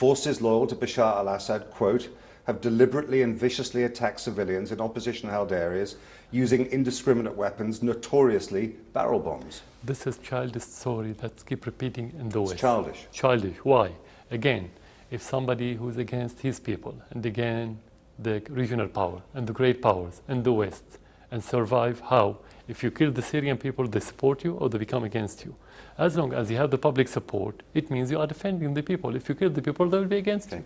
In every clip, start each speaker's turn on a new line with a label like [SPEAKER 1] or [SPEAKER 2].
[SPEAKER 1] Forces loyal to Bashar al-Assad, quote, have deliberately and viciously attacked civilians in opposition-held areas using indiscriminate weapons, notoriously barrel bombs.
[SPEAKER 2] This is childish story that keep repeating in the West.
[SPEAKER 1] It's childish.
[SPEAKER 2] Childish. Why? Again, if somebody who's against his people and again the regional power and the great powers in the West and survive, how? If you kill the Syrian people, they support you or they become against you. As long as you have the public support, it means you are defending the people. If you kill the people, they will be against you.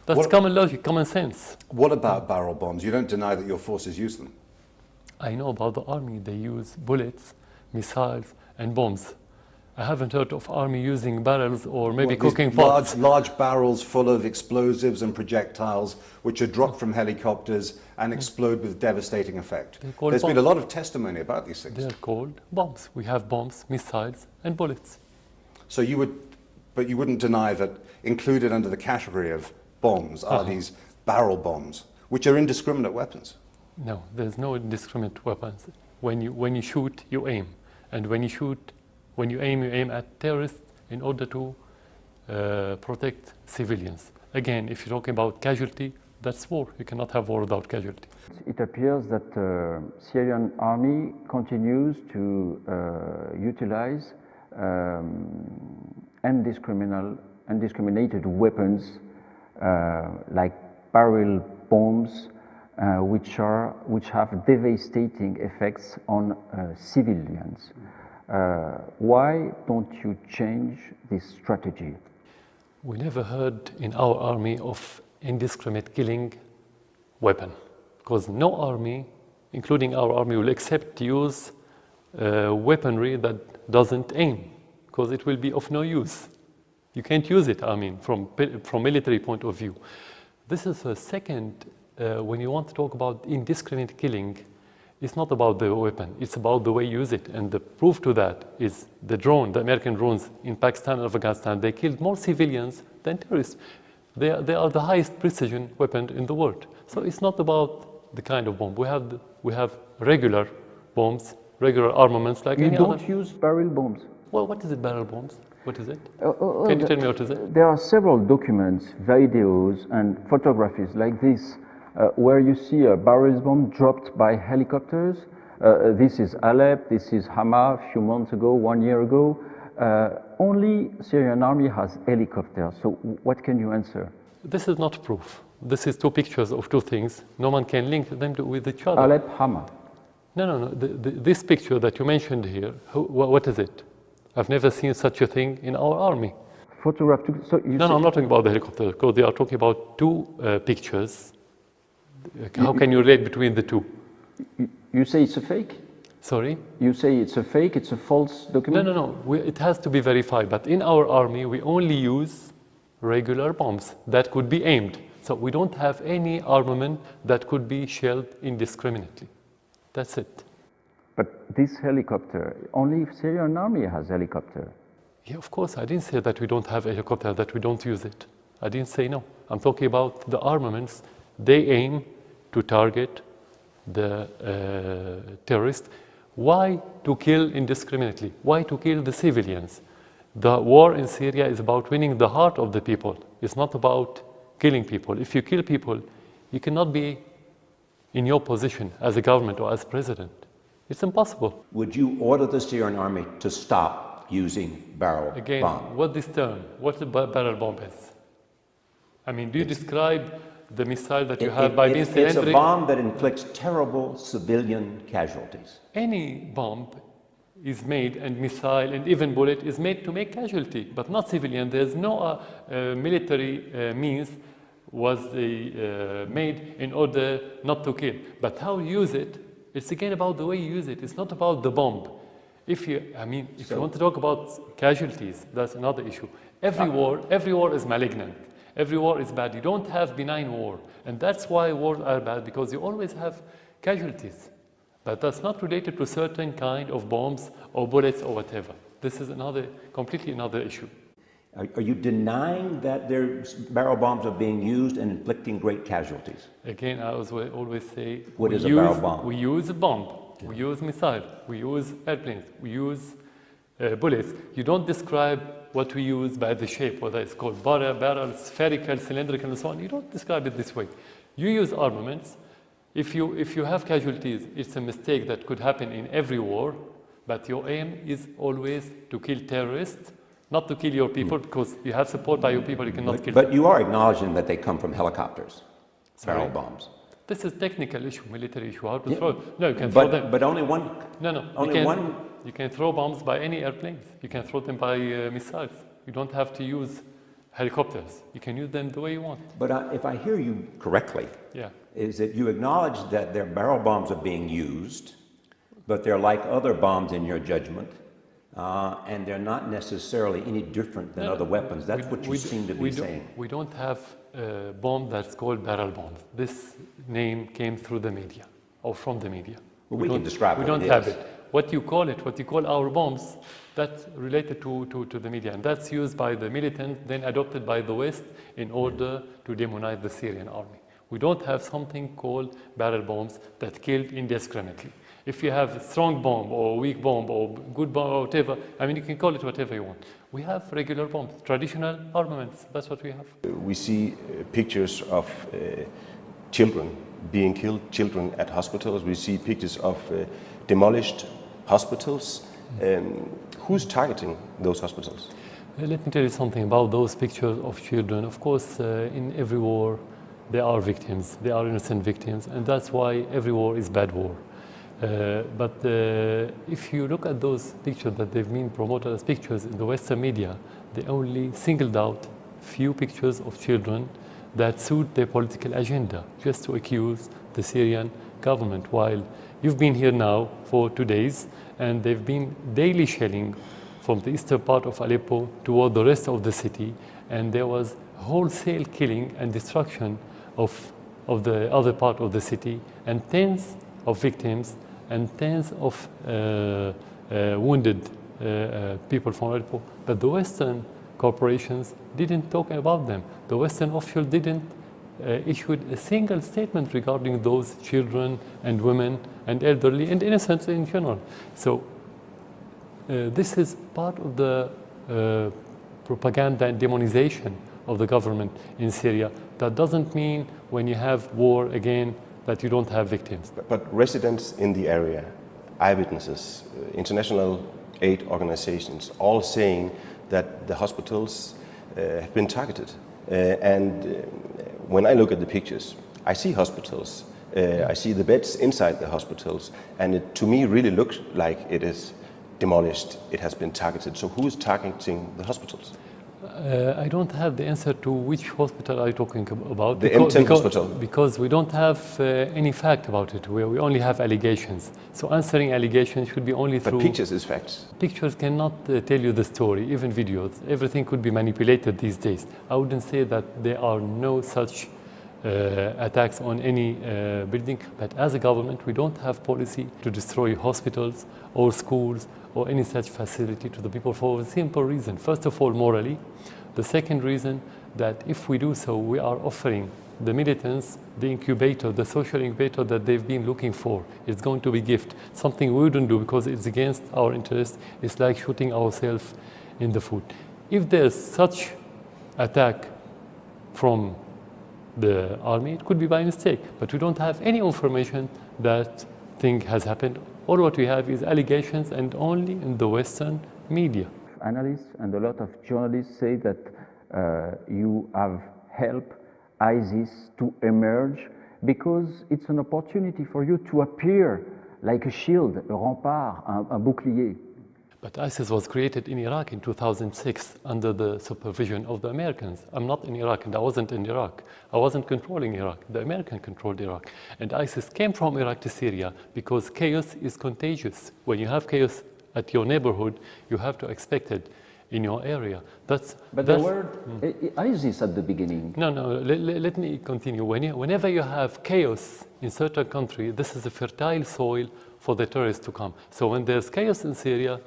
[SPEAKER 2] That's common logic, common sense.
[SPEAKER 1] What about barrel bombs? You don't deny that your forces use them.
[SPEAKER 2] I know about the army. They use bullets, missiles, and bombs. I haven't heard of army using barrels or maybe cooking pots.
[SPEAKER 1] Large barrels full of explosives and projectiles which are dropped from helicopters and explode with devastating effect. There's been a lot of testimony about these things.
[SPEAKER 2] They're called bombs. We have bombs, missiles, and bullets.
[SPEAKER 1] So you wouldn't deny that included under the category of bombs are these barrel bombs, which are indiscriminate weapons?
[SPEAKER 2] No, there's no indiscriminate weapons. When you shoot, you aim. And when you aim at terrorists in order to protect civilians. Again, if you're talking about casualty, that's war. You cannot have war without casualty.
[SPEAKER 3] It appears that the Syrian army continues to utilize indiscriminated weapons like barrel bombs, which have devastating effects on civilians. Why don't you change this strategy?
[SPEAKER 2] We never heard in our army of indiscriminate killing weapon, because no army, including our army, will accept to use weaponry that doesn't aim, because it will be of no use. You can't use it, I mean, from military point of view. This is a second, when you want to talk about indiscriminate killing, it's not about the weapon, it's about the way you use it. And the proof to that is the American drones in Pakistan and Afghanistan. They killed more civilians than terrorists. They are the highest precision weapon in the world. So it's not about the kind of bomb. We have regular bombs, regular armaments like any other.
[SPEAKER 3] You don't use barrel bombs?
[SPEAKER 2] Well, what is it, barrel bombs? What is it? Can you tell me what is it?
[SPEAKER 3] There are several documents, videos, and photographies like this, where you see a barrel bomb dropped by helicopters. This is Alep, this is Hama a few months ago, 1 year ago. Only Syrian army has helicopters, so what can you answer?
[SPEAKER 2] This is not proof. This is two pictures of two things. No one can link them with each other.
[SPEAKER 3] Alep, Hama.
[SPEAKER 2] No. This picture that you mentioned here, what is it? I've never seen such a thing in our army.
[SPEAKER 3] Photograph. So
[SPEAKER 2] no, I'm not talking about the helicopter, because they are talking about two pictures. How can you relate between the two?
[SPEAKER 3] You say it's a fake?
[SPEAKER 2] Sorry?
[SPEAKER 3] You say it's a fake, it's a false document?
[SPEAKER 2] No. It has to be verified. But in our army, we only use regular bombs that could be aimed. So we don't have any armament that could be shelled indiscriminately. That's it.
[SPEAKER 3] But this helicopter, only Syrian army has helicopter.
[SPEAKER 2] Yeah, of course. I didn't say that we don't have a helicopter, that we don't use it. I didn't say no. I'm talking about the armaments. They aim to target the terrorists. Why to kill indiscriminately? Why to kill the civilians? The war in Syria is about winning the heart of the people. It's not about killing people. If you kill people, you cannot be in your position as a government or as president. It's impossible.
[SPEAKER 4] Would you order the Syrian army to stop using barrel bombs?
[SPEAKER 2] Again, what the barrel bomb is? I mean, do you describe the missile that you have by being cylindrical?
[SPEAKER 4] It's a bomb that inflicts terrible civilian casualties.
[SPEAKER 2] Any bomb is made, and missile and even bullet is made to make casualty, but not civilian. There's no military means was made in order not to kill. But how you use it, it's again about the way you use it. It's not about the bomb. If you want to talk about casualties, that's another issue. Every war is malignant. Every war is bad. You don't have benign war. And that's why wars are bad, because you always have casualties. But that's not related to certain kind of bombs or bullets or whatever. This is completely another issue.
[SPEAKER 4] Are you denying that barrel bombs are being used and inflicting great casualties?
[SPEAKER 2] Again, I always say,
[SPEAKER 4] what is a barrel bomb?
[SPEAKER 2] We use a bomb, we use missile, we use airplanes, we use bullets, you don't describe what we use by the shape, whether it's called barrel, spherical, cylindrical, and so on. You don't describe it this way. You use armaments. If you have casualties, it's a mistake that could happen in every war, but your aim is always to kill terrorists, not to kill your people, because you have support by your people, you cannot kill them.
[SPEAKER 4] But you are acknowledging that they come from helicopters, barrel bombs.
[SPEAKER 2] This is technical issue, military issue, how to throw. No, you can throw them.
[SPEAKER 4] But only one.
[SPEAKER 2] No. You can throw bombs by any airplanes. You can throw them by missiles. You don't have to use helicopters. You can use them the way you want.
[SPEAKER 4] But if I hear you correctly,
[SPEAKER 2] Yeah.
[SPEAKER 4] is that you acknowledge that their barrel bombs are being used, but they're like other bombs in your judgment, and they're not necessarily any different than other weapons. That's what you seem to be saying.
[SPEAKER 2] We don't have a bomb that's called barrel bombs. This name came through the media or from the media.
[SPEAKER 4] Well, we can describe
[SPEAKER 2] We
[SPEAKER 4] what
[SPEAKER 2] don't
[SPEAKER 4] it
[SPEAKER 2] have
[SPEAKER 4] is.
[SPEAKER 2] it. What you call our bombs, that's related to the media. And that's used by the militants, then adopted by the West in order to demonize the Syrian army. We don't have something called barrel bombs that killed indiscriminately. If you have a strong bomb or a weak bomb or good bomb or whatever, I mean, you can call it whatever you want. We have regular bombs, traditional armaments. That's what we have.
[SPEAKER 5] We see pictures of children being killed, children at hospitals. We see pictures of demolished hospitals. Who's targeting those hospitals?
[SPEAKER 2] Let me tell you something about those pictures of children. Of course, in every war, there are victims. There are innocent victims. And that's why every war is bad war. But if you look at those pictures that they've been promoted as pictures in the Western media, they only singled out few pictures of children that suit their political agenda, just to accuse the Syrian government. While you've been here now for 2 days, and they've been daily shelling from the eastern part of Aleppo toward the rest of the city, and there was wholesale killing and destruction of the other part of the city, and tens of victims and tens of wounded people from Aleppo. But the Western corporations didn't talk about them. The Western officials didn't issue a single statement regarding those children and women and elderly and innocents in general. So this is part of the propaganda and demonization of the government in Syria. That doesn't mean when you have war again that you don't have victims.
[SPEAKER 5] But residents in the area, eyewitnesses, international aid organizations, all saying that the hospitals have been targeted. When I look at the pictures, I see hospitals, I see the beds inside the hospitals, and it to me really looks like it is demolished, it has been targeted. So who is targeting the hospitals?
[SPEAKER 2] I don't have the answer to which hospital are you talking about.
[SPEAKER 5] The M10 hospital.
[SPEAKER 2] Because we don't have any fact about it. We only have allegations. So answering allegations should be only through...
[SPEAKER 5] But pictures is facts.
[SPEAKER 2] Pictures cannot tell you the story, even videos. Everything could be manipulated these days. I wouldn't say that there are no such attacks on any building, but as a government, we don't have policy to destroy hospitals or schools or any such facility to the people for a simple reason. First of all, morally. The second reason, that if we do so, we are offering the militants the incubator, the social incubator that they've been looking for. It's going to be a gift, something we wouldn't do because it's against our interest. It's like shooting ourselves in the foot. If there's such attack from the army, it could be by mistake, but we don't have any information that thing has happened. All what we have is allegations, and only in the Western media.
[SPEAKER 3] Analysts and a lot of journalists say that you have helped ISIS to emerge because it's an opportunity for you to appear like a shield, a rempart, un bouclier.
[SPEAKER 2] But ISIS was created in Iraq in 2006 under the supervision of the Americans. I'm not in Iraq, and I wasn't in Iraq. I wasn't controlling Iraq. The Americans controlled Iraq. And ISIS came from Iraq to Syria because chaos is contagious. When you have chaos at your neighborhood, you have to expect it in your area.
[SPEAKER 3] But there were ISIS at the beginning.
[SPEAKER 2] No, let me continue. Whenever you have chaos in certain country, this is a fertile soil for the terrorists to come. So when there's chaos in Syria,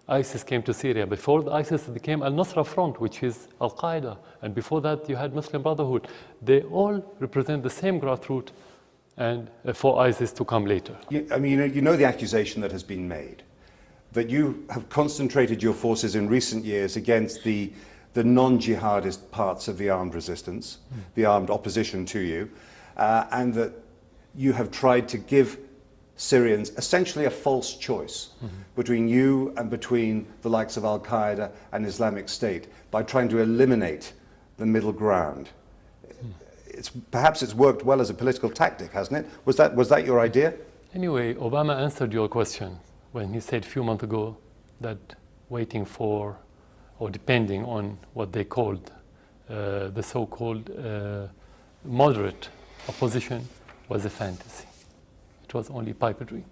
[SPEAKER 2] ISIS came to Syria. Before ISIS became Al-Nusra Front, which is Al-Qaeda. And before that, you had Muslim Brotherhood. They all represent the same grassroots, and for ISIS to come later.
[SPEAKER 1] You know the accusation that has been made that you have concentrated your forces in recent years against the non-jihadist parts of the armed resistance, the armed opposition to you, and that you have tried to give Syrians essentially a false choice between you and between the likes of Al-Qaeda and Islamic State by trying to eliminate the middle ground. Perhaps it's worked well as a political tactic, hasn't it? Was that your idea?
[SPEAKER 2] Anyway, Obama answered your question when he said a few months ago that waiting for, or depending on what they called the so-called moderate opposition was a fantasy. It was only puppetry.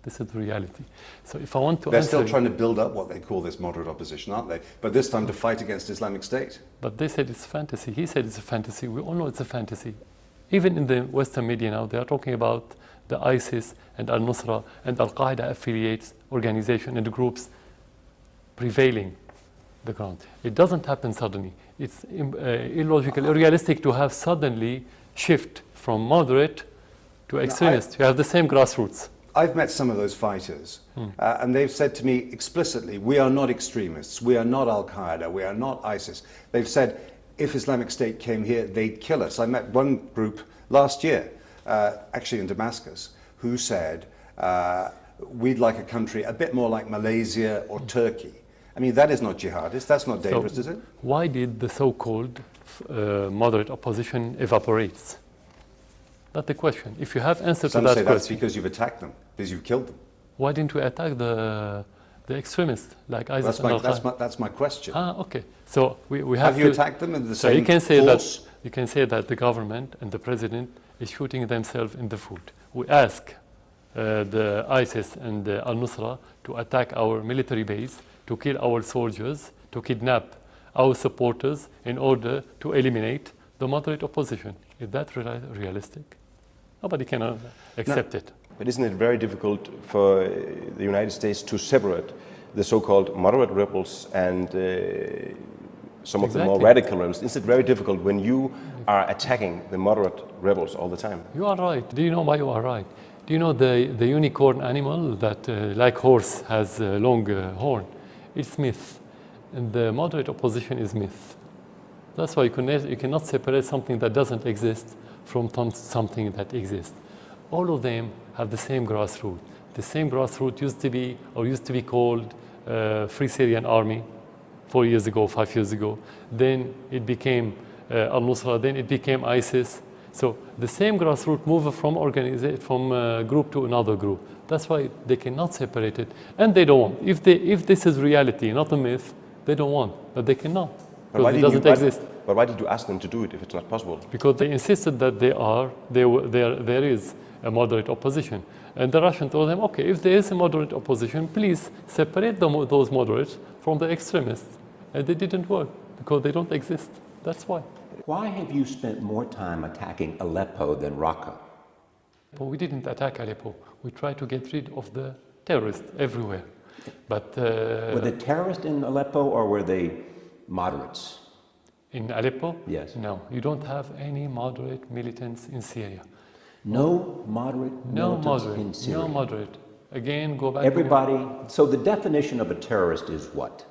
[SPEAKER 2] This is the reality. So if I want to
[SPEAKER 1] They're
[SPEAKER 2] answer...
[SPEAKER 1] still trying to build up what they call this moderate opposition, aren't they? But this time to fight against Islamic State.
[SPEAKER 2] But they said it's fantasy. He said it's a fantasy. We all know it's a fantasy. Even in the Western media now, they are talking about the ISIS and al-Nusra and al-Qaeda affiliates, organization and groups prevailing the ground. It doesn't happen suddenly. It's illogical, unrealistic to have suddenly shift from moderate to extremist. You have the same grassroots.
[SPEAKER 1] I've met some of those fighters, and they've said to me explicitly, we are not extremists, we are not Al-Qaeda, we are not ISIS. They've said, if Islamic State came here, they'd kill us. I met one group last year, actually in Damascus, who said, we'd like a country a bit more like Malaysia or Turkey. I mean, that is not jihadist, that's not dangerous, is it?
[SPEAKER 2] Why did the so-called moderate opposition evaporate? That's the question. If you have answer
[SPEAKER 1] Some
[SPEAKER 2] to that
[SPEAKER 1] say
[SPEAKER 2] question,
[SPEAKER 1] that's because you've attacked them, because you've killed them.
[SPEAKER 2] why didn't we attack the extremists like ISIS and Al-Qaeda?
[SPEAKER 1] That's my question.
[SPEAKER 2] Okay. So we have
[SPEAKER 1] you attacked them in the
[SPEAKER 2] so
[SPEAKER 1] same
[SPEAKER 2] you can say
[SPEAKER 1] force?
[SPEAKER 2] that you can say that the government and the president is shooting themselves in the foot. We ask the ISIS and the al-Nusra to attack our military base, to kill our soldiers, to kidnap our supporters in order to eliminate the moderate opposition. Is that realistic? Nobody can accept it.
[SPEAKER 5] But isn't it very difficult for the United States to separate the so-called moderate rebels and some of the more radical rebels? Isn't it very difficult when you are attacking the moderate rebels all the time?
[SPEAKER 2] You are right. Do you know why you are right? Do you know the unicorn animal that, like horse, has a long horn? It's myth. And the moderate opposition is myth. That's why you cannot separate something that doesn't exist from something that exists. All of them have the same grassroots. The same grassroots used to be called Free Syrian Army 4 years ago, 5 years ago. Then it became al-Nusra, then it became ISIS. So the same grassroots move from group to another group. That's why they cannot separate it. And they don't want. If this is reality, not a myth, they don't want, but they cannot. Because it doesn't exist.
[SPEAKER 5] But why did you ask them to do it if it's not possible?
[SPEAKER 2] Because they insisted that there is a moderate opposition. And the Russians told them, okay, if there is a moderate opposition, please separate those moderates from the extremists. And they didn't work because they don't exist. That's why.
[SPEAKER 4] Why have you spent more time attacking Aleppo than Raqqa?
[SPEAKER 2] But we didn't attack Aleppo. We tried to get rid of the terrorists everywhere. But
[SPEAKER 4] were the terrorists in Aleppo or were they moderates?
[SPEAKER 2] In Aleppo?
[SPEAKER 4] Yes.
[SPEAKER 2] No, you don't have any moderate militants in Syria.
[SPEAKER 4] No moderate militants in Syria?
[SPEAKER 2] No moderate. Again, go back.
[SPEAKER 4] Everybody, so the definition of a terrorist is what?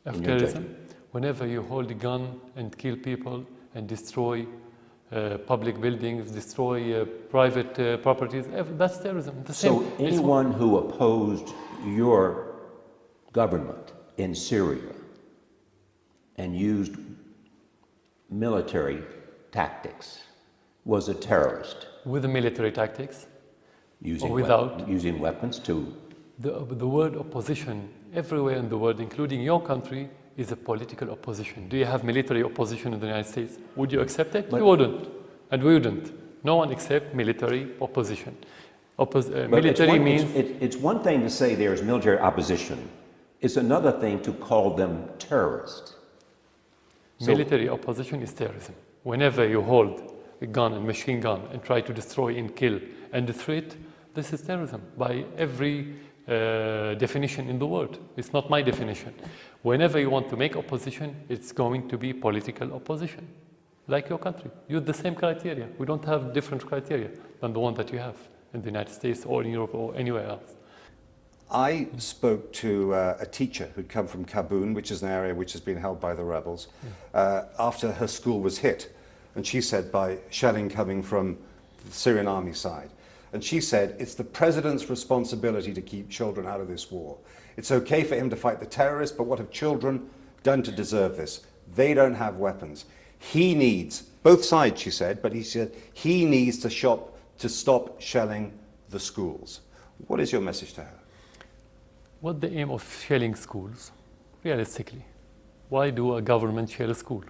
[SPEAKER 2] Of terrorism? Whenever you hold a gun and kill people and destroy public buildings, destroy private properties, that's terrorism.
[SPEAKER 4] So anyone who opposed your government in Syria and used military tactics was a terrorist?
[SPEAKER 2] With the military tactics?
[SPEAKER 4] Using
[SPEAKER 2] or without?
[SPEAKER 4] Using weapons too.
[SPEAKER 2] The word opposition everywhere in the world, including your country, is a political opposition. Do you have military opposition in the United States? Would you accept it? You wouldn't. And we wouldn't. No one accepts military opposition. Military means...
[SPEAKER 4] It's one thing to say there's military opposition. It's another thing to call them terrorists.
[SPEAKER 2] Military opposition is terrorism. Whenever you hold a gun and machine gun and try to destroy and kill and threat, this is terrorism by every definition in the world. It's not my definition. Whenever you want to make opposition, it's going to be political opposition, like your country. Use the same criteria. We don't have different criteria than the one that you have in the United States or in Europe or anywhere else.
[SPEAKER 1] I spoke to a teacher who'd come from Kabul, which is an area which has been held by the rebels, after her school was hit. And she said by shelling coming from the Syrian army side. And she said, it's the president's responsibility to keep children out of this war. It's okay for him to fight the terrorists, but what have children done to deserve this? They don't have weapons. He needs, both sides, she said, but he said he needs to stop shelling the schools. What is your message to her?
[SPEAKER 2] What's the aim of shelling schools, realistically? Why do a government shell a school?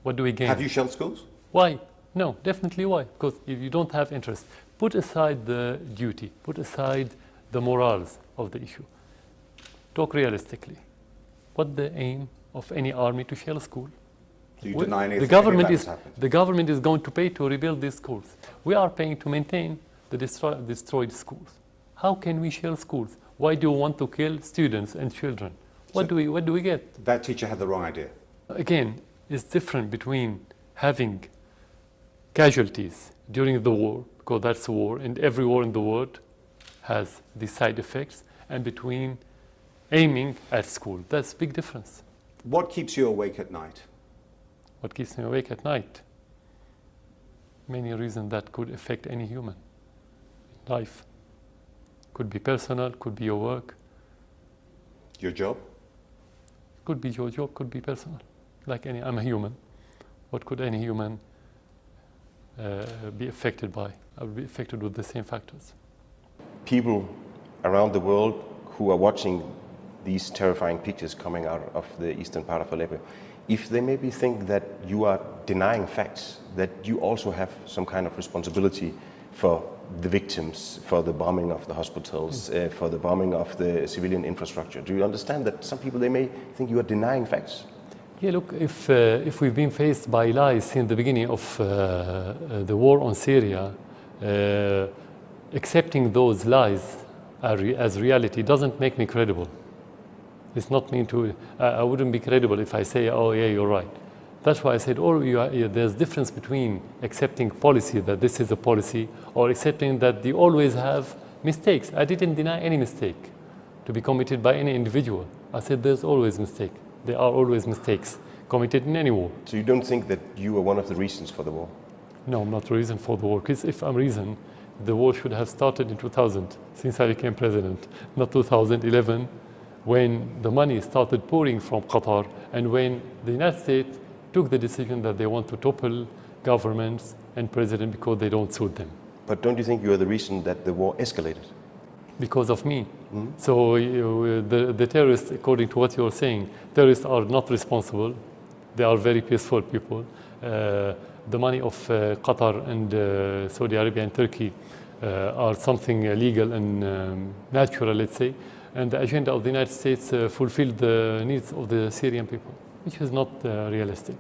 [SPEAKER 2] What do we gain?
[SPEAKER 1] Have you shelled schools?
[SPEAKER 2] Why? No, definitely why? Because if you don't have interest, put aside the duty, put aside the morals of the issue. Talk realistically. What's the aim of any army to shell a school?
[SPEAKER 1] Do you deny anything?
[SPEAKER 2] The government is going to pay to rebuild these schools. We are paying to maintain the destroyed schools. How can we shell schools? Why do you want to kill students and children? What do we get?
[SPEAKER 1] That teacher had the wrong idea.
[SPEAKER 2] Again, it's different between having casualties during the war, because that's a war, and every war in the world has these side effects, and between aiming at school. That's a big difference.
[SPEAKER 1] What keeps you awake at night?
[SPEAKER 2] What keeps me awake at night? Many reasons that could affect any human life. Could be personal, could be your work.
[SPEAKER 1] Your job?
[SPEAKER 2] Could be your job, could be personal. Like I'm a human. What could any human be affected by? I will be affected with the same factors.
[SPEAKER 5] People around the world who are watching these terrifying pictures coming out of the eastern part of Aleppo, if they maybe think that you are denying facts, that you also have some kind of responsibility for the victims, for the bombing of the hospitals, for the bombing of the civilian infrastructure. Do you understand that some people, they may think you are denying facts?
[SPEAKER 2] Yeah, look, if we've been faced by lies since the beginning of the war on Syria, accepting those lies as reality doesn't make me credible. It's not mean to, I wouldn't be credible if I say, oh yeah, you're right. That's why I said, there's difference between accepting policy, that this is a policy, or accepting that they always have mistakes. I didn't deny any mistake to be committed by any individual. I said there's always mistake. There are always mistakes committed in any war.
[SPEAKER 5] So you don't think that you are one of the reasons for the war?
[SPEAKER 2] No, I'm not the reason for the war. Because if I'm reason, the war should have started in 2000, since I became president, not 2011, when the money started pouring from Qatar, and when the United States took the decision that they want to topple governments and president because they don't suit them.
[SPEAKER 5] But don't you think you are the reason that the war escalated?
[SPEAKER 2] Because of me. So the terrorists, according to what you're saying, terrorists are not responsible. They are very peaceful people. The money of Qatar and Saudi Arabia and Turkey are something legal and natural, let's say. And the agenda of the United States fulfilled the needs of the Syrian people, which is not realistic.